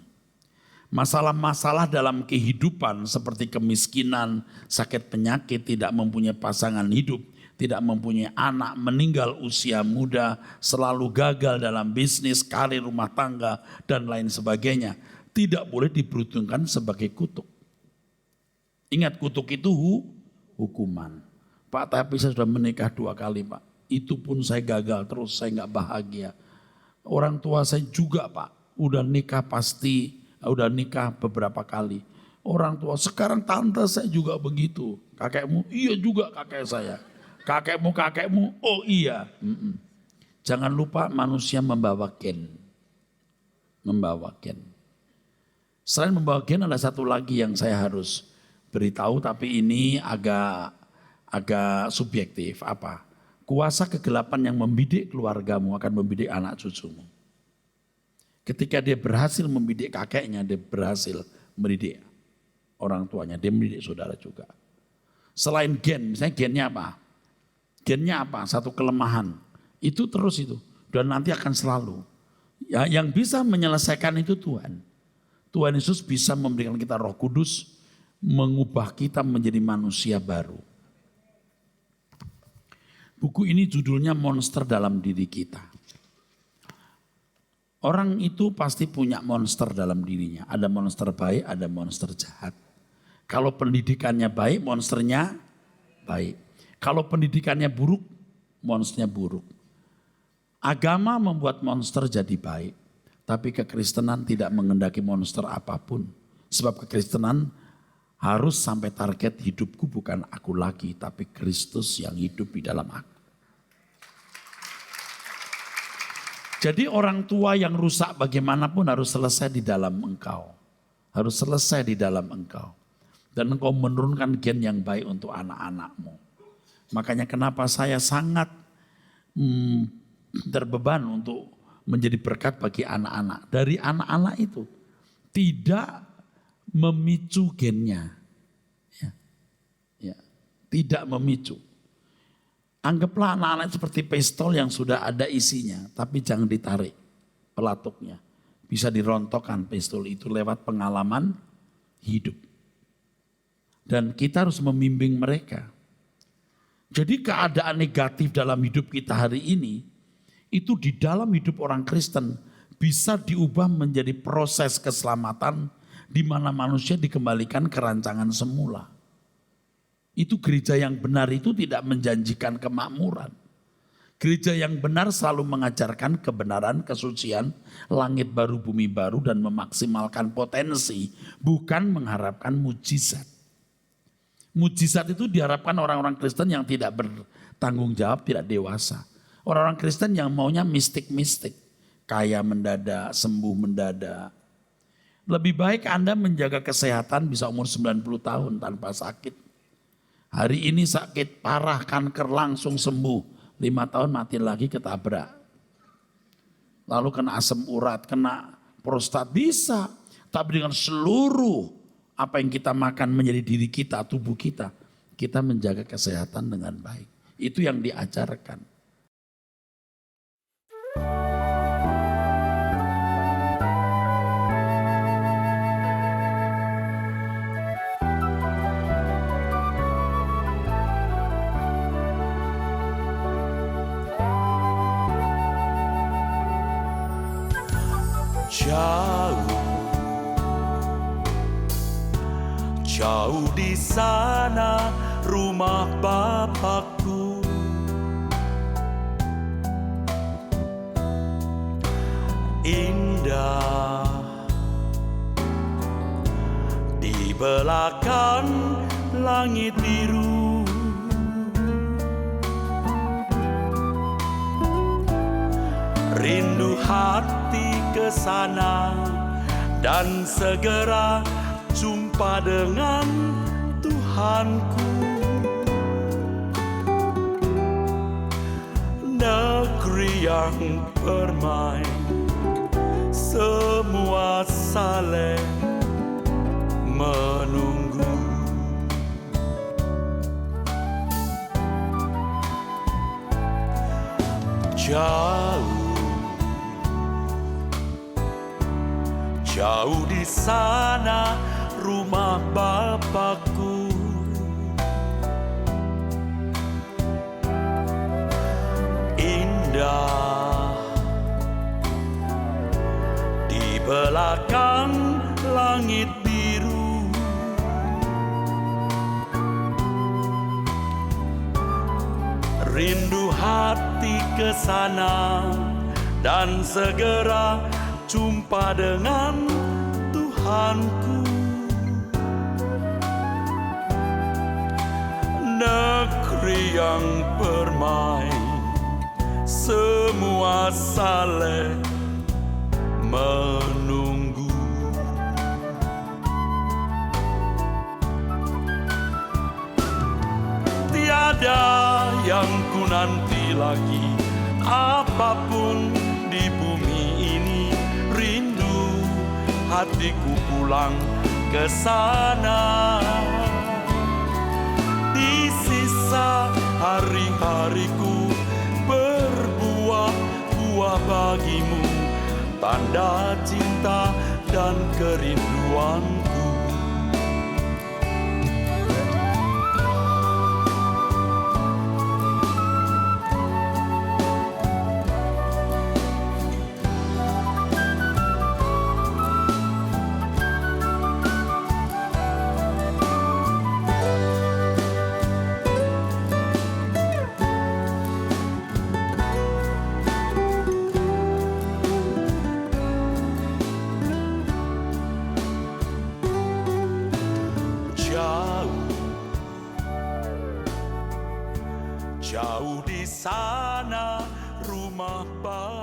Masalah-masalah dalam kehidupan seperti kemiskinan, sakit penyakit, tidak mempunyai pasangan hidup, tidak mempunyai anak, meninggal usia muda, selalu gagal dalam bisnis, karir, rumah tangga, dan lain sebagainya. Tidak boleh diperhitungkan sebagai kutuk. Ingat kutuk itu hukuman. Pak, tapi saya sudah menikah 2 kali Pak. Itu pun saya gagal terus, saya gak bahagia. Orang tua saya juga Pak, udah nikah beberapa kali. Orang tua, sekarang tante saya juga begitu. Kakekmu, iya juga kakek saya. Kakekmu, oh iya. Jangan lupa manusia membawa gen. Selain membawa gen ada satu lagi yang saya harus beritahu, tapi ini agak subjektif. Apa? Kuasa kegelapan yang membidik keluargamu akan membidik anak cucumu. Ketika dia berhasil membidik kakeknya, dia berhasil mendidik orang tuanya, dia mendidik saudara juga. Selain gen, misalnya gennya apa? Gennya apa? Satu kelemahan. Itu terus itu. Dan nanti akan selalu. Ya, yang bisa menyelesaikan itu Tuhan. Tuhan Yesus bisa memberikan kita Roh Kudus, mengubah kita menjadi manusia baru. Buku ini judulnya Monster Dalam Diri Kita. Orang itu pasti punya monster dalam dirinya. Ada monster baik, ada monster jahat. Kalau pendidikannya baik, monsternya baik. Kalau pendidikannya buruk, monsternya buruk. Agama membuat monster jadi baik. Tapi kekristenan tidak mengendaki monster apapun. Sebab kekristenan harus sampai target hidupku bukan aku lagi, tapi Kristus yang hidup di dalam aku. Jadi orang tua yang rusak bagaimanapun harus selesai di dalam engkau. Harus selesai di dalam engkau. Dan engkau menurunkan gen yang baik untuk anak-anakmu. Makanya kenapa saya sangat terbeban untuk menjadi berkat bagi anak-anak. Dari anak-anak itu tidak memicu gennya. Ya, tidak memicu. Anggaplah anak-anak seperti pistol yang sudah ada isinya, tapi jangan ditarik pelatuknya. Bisa dirontokkan pistol itu lewat pengalaman hidup. Dan kita harus membimbing mereka. Jadi keadaan negatif dalam hidup kita hari ini, itu di dalam hidup orang Kristen bisa diubah menjadi proses keselamatan di mana manusia dikembalikan ke rancangan semula. Itu gereja yang benar itu tidak menjanjikan kemakmuran. Gereja yang benar selalu mengajarkan kebenaran, kesucian, langit baru, bumi baru, dan memaksimalkan potensi, bukan mengharapkan mujizat. Mujizat itu diharapkan orang-orang Kristen yang tidak bertanggung jawab, tidak dewasa. Orang-orang Kristen yang maunya mistik-mistik, kaya mendadak, sembuh mendadak. Lebih baik Anda menjaga kesehatan bisa umur 90 tahun tanpa sakit. Hari ini sakit parah, kanker langsung sembuh. 5 tahun mati lagi ketabrak. Lalu kena asam urat, kena prostat, bisa. Tapi dengan seluruh apa yang kita makan menjadi diri kita, tubuh kita. Kita menjaga kesehatan dengan baik. Itu yang diajarkan. Jauh di sana rumah Bapakku, indah di belakang langit biru. Rindu hati ke sana dan segera jumpa dengan Tuhanku. Negeri yang permai, semua saling menunggu. Jauh di sana rumah Bapakku, indah di belakang langit biru. Rindu hati ke sana dan segera jumpa dengan Tuhanku. Negeri yang permai, semua saling menunggu. Tiada yang ku nanti lagi, apapun di bumi ini. Rindu hatiku pulang ke sana. Di sisa hari-hariku berbuah-buah bagimu, tanda cinta dan kerinduanku. Jauh di sana rumah Bapakku.